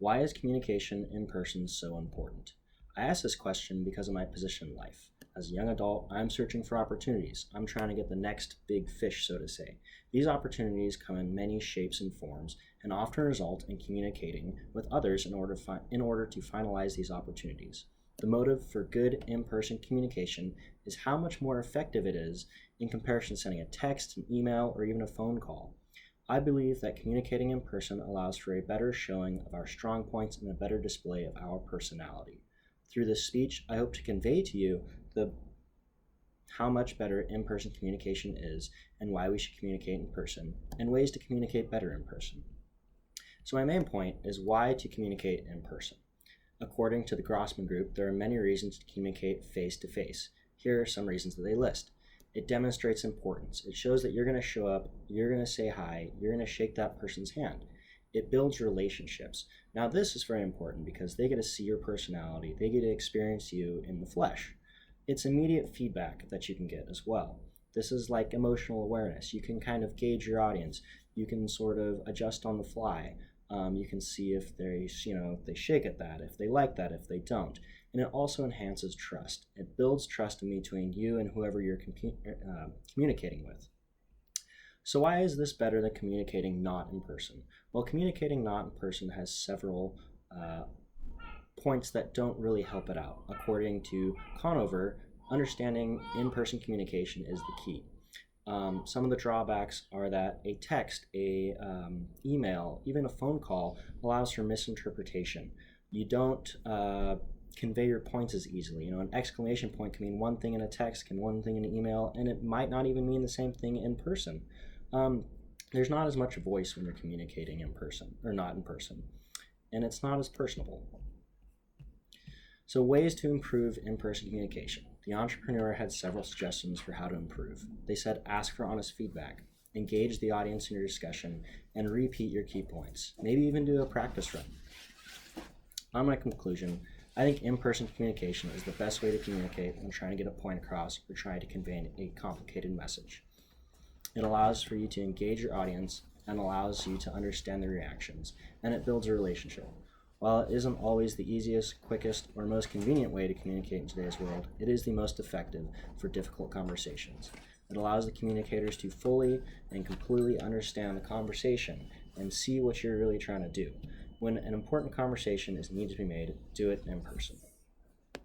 Why is communication in person so important? I ask this question because of my position in life. As a young adult, I'm searching for opportunities. I'm trying to get the next big fish, so to say. These opportunities come in many shapes and forms and often result in communicating with others in order to finalize these opportunities. The motive for good in-person communication is how much more effective it is in comparison to sending a text, an email, or even a phone call. I believe that communicating in person allows for a better showing of our strong points and a better display of our personality. Through this speech, I hope to convey to you how much better in-person communication is and why we should communicate in person and ways to communicate better in person. So my main point is why to communicate in person. According to the Grossman Group, there are many reasons to communicate face-to-face. Here are some reasons that they list. It demonstrates importance. It shows that you're going to show up, you're going to say hi, you're going to shake that person's hand. It builds relationships. Now this is very important because they get to see your personality, they get to experience you in the flesh. It's immediate feedback that you can get as well. This is like emotional awareness. You can kind of gauge your audience. You can sort of adjust on the fly. You can see if they shake at that, if they like that, if they don't. And it also enhances trust. It builds trust in between you and whoever you're communicating with. So why is this better than communicating not in person? Well, communicating not in person has several points that don't really help it out. According to Conover, understanding in-person communication is the key. Some of the drawbacks are that a text, email, even a phone call allows for misinterpretation. You don't convey your points as easily. An exclamation point can mean one thing in a text, can one thing in an email, and it might not even mean the same thing in person. There's not as much voice when you're communicating in person, or not in person, and it's not as personable. So ways to improve in-person communication. The entrepreneur had several suggestions for how to improve. They said ask for honest feedback, engage the audience in your discussion, and repeat your key points. Maybe even do a practice run. On my conclusion, I think in-person communication is the best way to communicate when trying to get a point across or trying to convey a complicated message. It allows for you to engage your audience and allows you to understand their reactions, and it builds a relationship. While it isn't always the easiest, quickest, or most convenient way to communicate in today's world, it is the most effective for difficult conversations. It allows the communicators to fully and completely understand the conversation and see what you're really trying to do. When an important conversation is needed to be made, do it in person.